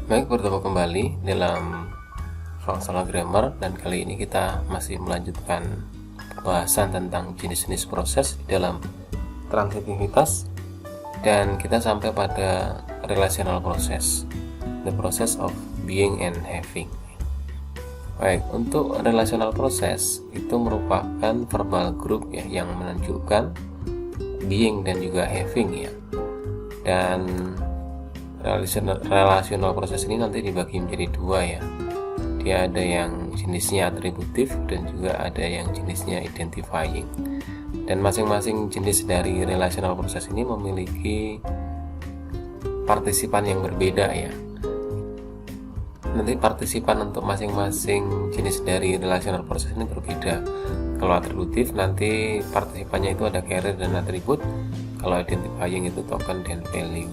Baik, bertemu kembali dalam Functional Grammar, dan kali ini kita masih melanjutkan pembahasan tentang jenis-jenis proses dalam transitivitas, dan kita sampai pada relational process, the process of being and having. Baik, untuk relational process itu merupakan verbal group ya, yang menunjukkan being dan juga having ya. Dan relational proses ini nanti dibagi menjadi dua ya. Dia ada yang jenisnya atributif dan juga ada yang jenisnya identifying. Dan masing-masing jenis dari relational proses ini memiliki partisipan yang berbeda ya. Nanti partisipan untuk masing-masing jenis dari relational proses ini berbeda. Kalau atributif nanti partisipannya itu ada carrier dan atribut. Kalau identifying itu token dan value.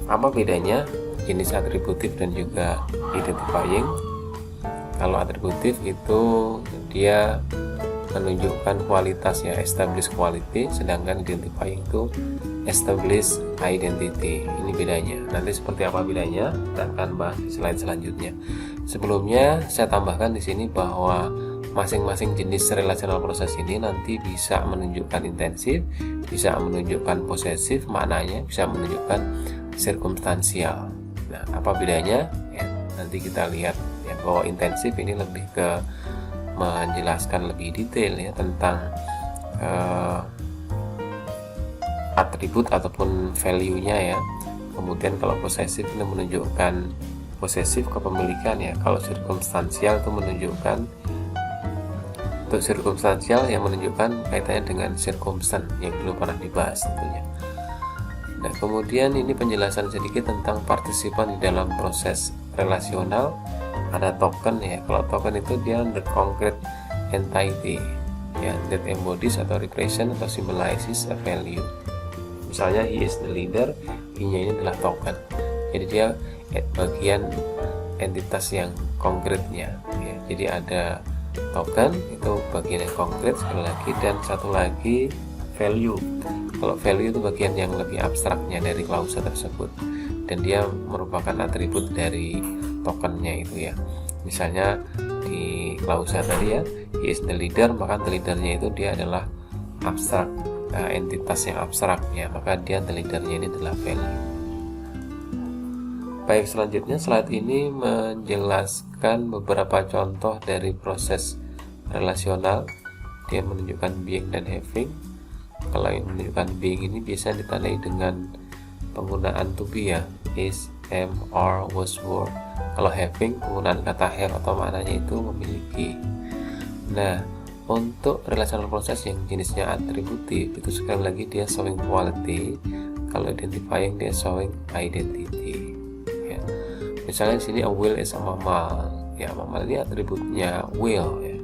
Apa bedanya jenis atributif dan juga identifying? Kalau atributif itu dia menunjukkan kualitas ya, establish quality, sedangkan identifying itu establish identity. Ini bedanya. Nanti seperti apa bedanya kita akan bahas di slide selanjutnya. Sebelumnya saya tambahkan di sini bahwa masing-masing jenis relational proses ini nanti bisa menunjukkan intensif, bisa menunjukkan posesif, maknanya bisa menunjukkan sirkumstansial. Nah, apa bedanya? Ya, nanti kita lihat ya, bahwa intensif ini lebih ke menjelaskan lebih detail ya tentang atribut ataupun value-nya ya. Kemudian kalau posesif ini menunjukkan posesif kepemilikan ya. Kalau sirkumstansial itu menunjukkan untuk sirkumstansial yang menunjukkan kaitannya dengan circumstance yang belum pernah dibahas tentunya. Nah, kemudian ini penjelasan sedikit tentang partisipan di dalam proses relasional. Ada token ya. Kalau token itu dia the concrete entity ya, that embodies atau represent atau symbolizes a value. Misalnya he is the leader, he-nya ini adalah token. Jadi dia bagian entitas yang konkretnya ya. Jadi ada token itu bagian yang konkret sekali lagi, dan satu lagi value. Kalau value itu bagian yang lebih abstraknya dari klausa tersebut, dan dia merupakan atribut dari tokennya itu ya. Misalnya di klausa tadi ya, he is the leader, maka the leadernya itu dia adalah abstrak, entitas yang abstrak ya, maka dia the leadernya ini adalah value. Baik, selanjutnya slide ini menjelaskan beberapa contoh dari proses relasional. Dia menunjukkan being dan having. Kalau yang menunjukkan being ini biasa ditandai dengan penggunaan to be ya, is, am, are, was, were. Kalau having penggunaan kata have atau maknanya itu memiliki. Nah, untuk relational process yang jenisnya atributif itu sekali lagi dia showing quality. Kalau identifying dia showing identity. Ya. Misalnya di sini a whale is a mammal. Ya, mammal ini atributnya whale ya.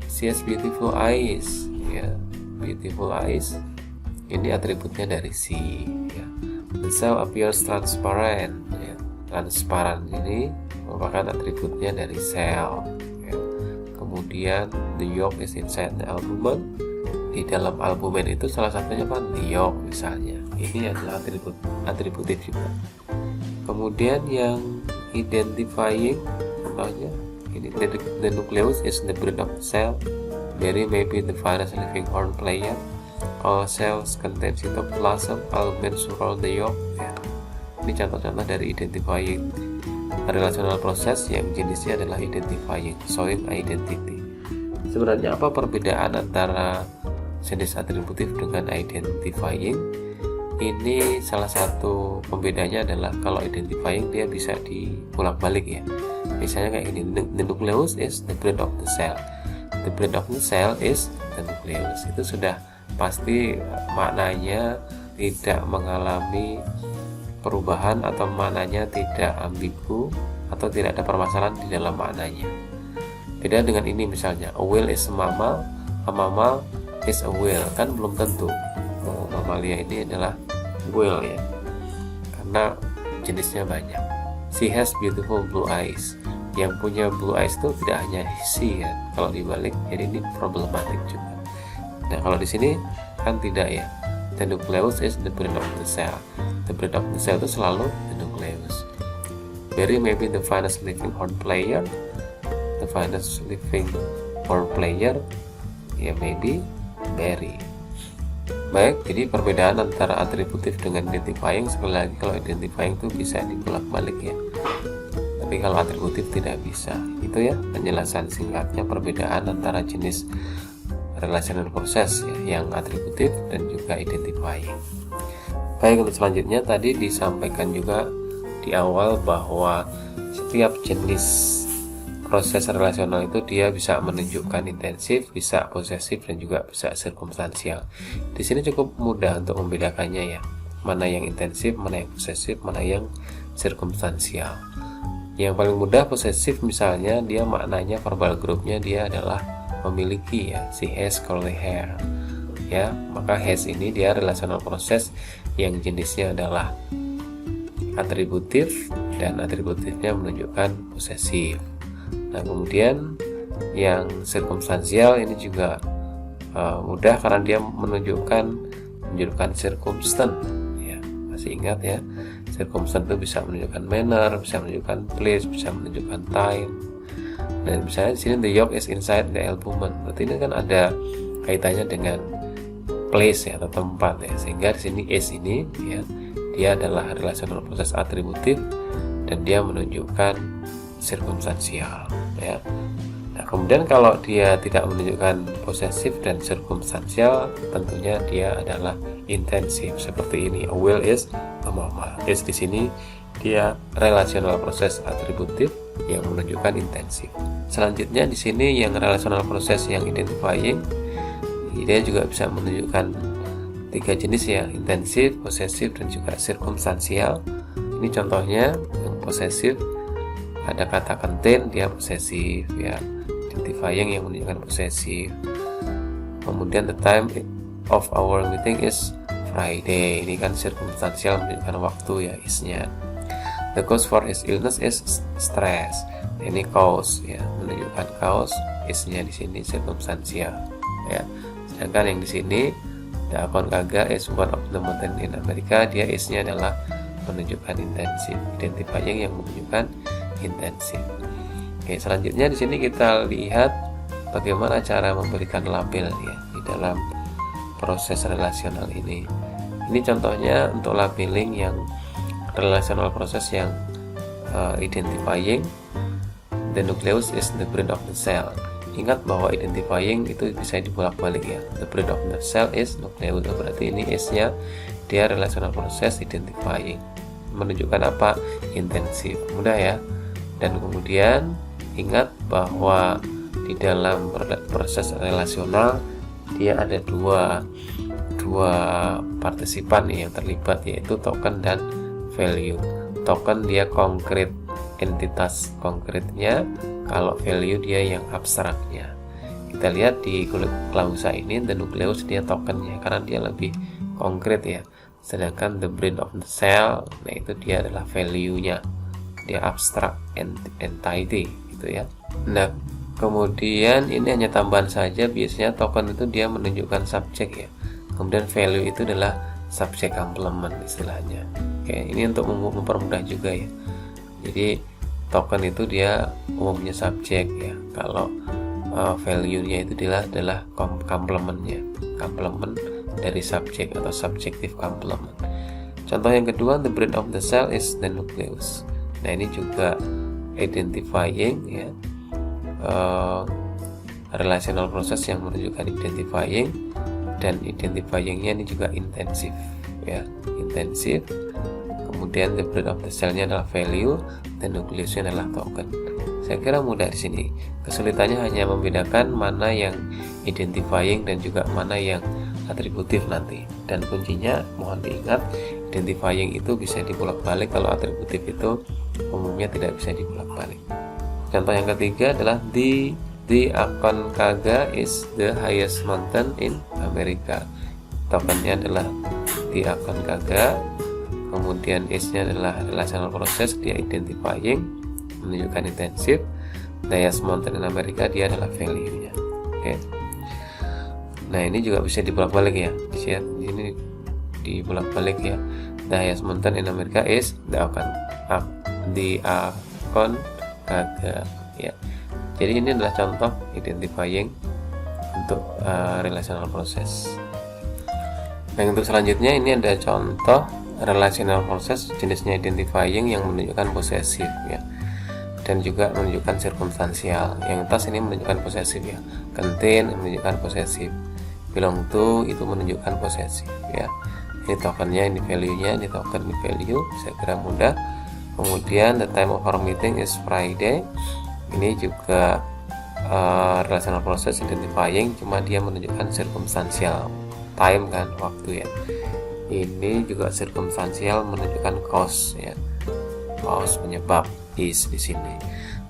She has beautiful eyes. Ya. Beautiful eyes ini atributnya dari si ya. The cell appears transparent ya. Transparan ini merupakan atributnya dari cell ya. Kemudian the yolk is inside the albumen. Di dalam albumen itu salah satunya apa? The yolk misalnya. Ini adalah atributif juga. Kemudian yang identifying contohnya ini the nucleus is the brain of the cell. Berry may be the finest living horn player. All cells contain cytoplasm, albumin surround the yolk. Ya. Ini contoh-contoh dari identifying relational process yang jenisnya adalah identifying, showing identity. Sebenarnya apa perbedaan antara jenis atributif dengan identifying? Ini salah satu pembedanya adalah kalau identifying dia bisa dibolak-balik ya. Misalnya kayak ini, the nucleus is the brain of the cell. The brain of the cell is the nucleus. Itu sudah pasti maknanya tidak mengalami perubahan atau maknanya tidak ambigu atau tidak ada permasalahan di dalam maknanya. Beda dengan ini misalnya a whale is a mammal is a whale, kan belum tentu mamalia ini adalah whale ya, karena jenisnya banyak. She has beautiful blue eyes. Yang punya blue eyes itu tidak hanya she ya, kalau dibalik jadi ini problematik juga. Nah, kalau di sini kan tidak ya. The nucleus is the brain of the cell. The brain of the cell itu selalu the nucleus. Barry may be the finest living horn player. The finest living horn player, ya maybe Barry. Baik, jadi perbedaan antara atributif dengan identifying, sekali lagi kalau identifying itu bisa dibolak-balik ya, tapi kalau atributif tidak bisa. Itu ya penjelasan singkatnya perbedaan antara jenis relational process ya, yang atributif dan juga identifying. Baik, untuk selanjutnya tadi disampaikan juga di awal bahwa setiap jenis proses relasional itu dia bisa menunjukkan intensif, bisa posesif, dan juga bisa sirkumstansial. Di sini cukup mudah untuk membedakannya ya, mana yang intensif, mana yang posesif, mana yang sirkumstansial. Yang paling mudah posesif, misalnya dia maknanya verbal groupnya dia adalah memiliki ya, she has curly hair ya, maka has ini dia relational proses yang jenisnya adalah atributif dan atributifnya menunjukkan posesif. Nah, kemudian yang sirkumstansial ini juga mudah karena dia menunjukkan circumstance ya. Masih ingat ya, circumstance itu bisa menunjukkan manner, bisa menunjukkan place, bisa menunjukkan time. Dan misalnya di sini the yolk is inside the albumen, berarti ini kan ada kaitannya dengan place ya, atau tempat ya, sehingga di sini is ini ya, dia adalah relational proses atributif dan dia menunjukkan sirkumstansial ya. Nah, kemudian kalau dia tidak menunjukkan posesif dan sirkumstansial, tentunya dia adalah intensif seperti ini. A whale is a mama. Is di sini dia relational proses atributif yang menunjukkan intensif. Selanjutnya di sini yang relational proses yang identifying, dia juga bisa menunjukkan 3 jenis ya, intensif, posesif, dan juga sirkumstansial. Ini contohnya yang posesif, ada kata contain, dia posesif ya, identifying yang menunjukkan posesif. Kemudian the time of our meeting is Friday, ini kan sirkumstansial menunjukkan waktu ya, isnya. The cause for his illness is stress, ini cause ya, menunjukkan cause, isnya di sini sirkumstansial ya. Sedangkan yang di sini the Aconcagua is one of the mountain in America, dia isnya adalah menunjukkan intensif, identifying yang menunjukkan intensif. Oke, selanjutnya di sini kita lihat bagaimana cara memberikan label ya di dalam proses relasional ini. Ini contohnya untuk labeling yang relational proses yang identifying. The nucleus is the brain of the cell. Ingat bahwa identifying itu bisa dibolak-balik ya. The brain of the cell is nucleus, berarti ini is-nya dia relational proses identifying, menunjukkan apa? Intensif. Mudah ya. Dan kemudian ingat bahwa di dalam proses relasional dia ada dua partisipan yang terlibat, yaitu token dan value. Token dia konkret, entitas konkretnya, kalau value dia yang abstraknya. Kita lihat di klausa ini, the nucleus dia tokennya karena dia lebih konkret ya. Sedangkan the brain of the cell, nah itu dia adalah value-nya, dia abstract entity gitu ya. Nah, kemudian ini hanya tambahan saja, biasanya token itu dia menunjukkan subjek ya. Kemudian value itu adalah subjek complement istilahnya. Oke, ini untuk mempermudah juga ya. Jadi token itu dia umumnya subjek ya. Kalau value-nya itu adalah complement-nya, complement dari subjek atau subjective complement. Contoh yang kedua, the brain of the cell is the nucleus. Nah, ini juga identifying ya, relational proses yang menunjukkan identifying, dan identifyingnya ini juga intensif ya, intensif. Kemudian the brain of the cell-nya adalah value, dan nucleusnya adalah token. Saya kira mudah di sini. Kesulitannya hanya membedakan mana yang identifying dan juga mana yang atributif nanti. Dan kuncinya mohon diingat, identifying itu bisa dibolak-balik, kalau atributif itu umumnya tidak bisa dibolak-balik. Contoh yang ketiga adalah the Aconcagua is the highest mountain in America. Tokennya adalah the Aconcagua, kemudian is-nya adalah relational process, dia identifying, menunjukkan intensif. The highest mountain in America dia adalah value-nya. Oke. Nah, ini juga bisa dibolak-balik ya. Di sini dibolak-balik ya. The highest mountain in America is the the account gagal ya. Jadi ini adalah contoh identifying untuk relational process. Nah, untuk selanjutnya ini ada contoh relational process jenisnya identifying yang menunjukkan posesif ya, dan juga menunjukkan circumstansial. Yang atas ini menunjukkan posesif ya, contain menunjukkan posesif, belong to itu menunjukkan posesif ya. Ini tokennya, ini value-nya, ini token, ini value, saya kira mudah. Kemudian the time of our meeting is Friday, ini juga relational process identifying, cuma dia menunjukkan circumstantial, time kan, waktu ya. Ini juga circumstantial menunjukkan cause ya, cause penyebab, is di sini.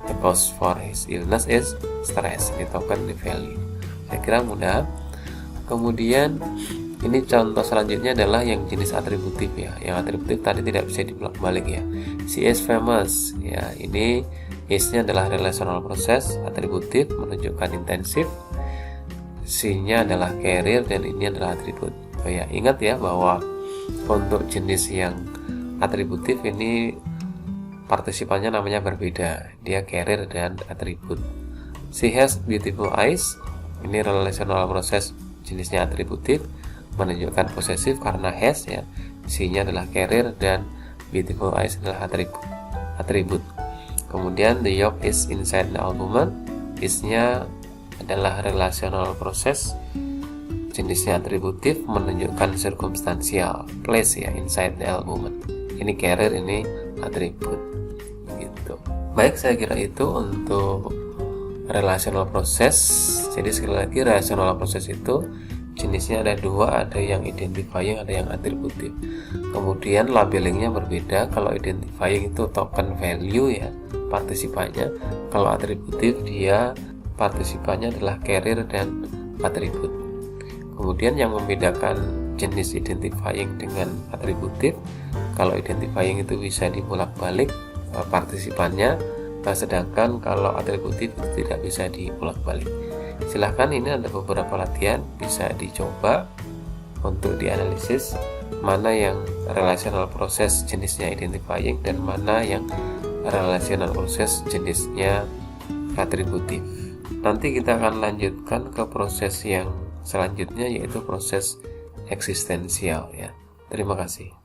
The cause for his illness is stress, ini token, ini value. Saya kira mudah. Kemudian ini contoh selanjutnya adalah yang jenis atributif ya. Yang atributif tadi tidak bisa dibolak-balik ya. She is famous ya. Ini is-nya adalah relational process atributif menunjukkan intensif. C-nya adalah carrier dan ini adalah atribut. Oh ya, ingat ya bahwa untuk jenis yang atributif ini partisipannya namanya berbeda. Dia carrier dan atribut. She has beautiful eyes. Ini relational process jenisnya atributif menunjukkan posesif karena has ya. C-nya adalah carrier dan beautiful eyes adalah atribut. Kemudian the yolk is inside the albumen. Is-nya adalah relational process jenisnya atributif menunjukkan circumstantial, place ya, inside the albumen. Ini carrier, ini atribut gitu. Baik, saya kira itu untuk relational process. Jadi sekali lagi relational process itu jenisnya ada dua, ada yang identifying, ada yang atributif. Kemudian labelingnya berbeda. Kalau identifying itu token value ya, partisipannya. Kalau atributif dia partisipannya adalah carrier dan atribut. Kemudian yang membedakan jenis identifying dengan atributif, kalau identifying itu bisa dibolak-balik partisipannya, sedangkan kalau atributif itu tidak bisa dibolak-balik. Silahkan, ini ada beberapa latihan bisa dicoba untuk dianalisis mana yang relational process jenisnya identifying dan mana yang relational process jenisnya atributif. Nanti kita akan lanjutkan ke proses yang selanjutnya, yaitu proses eksistensial ya. Terima kasih.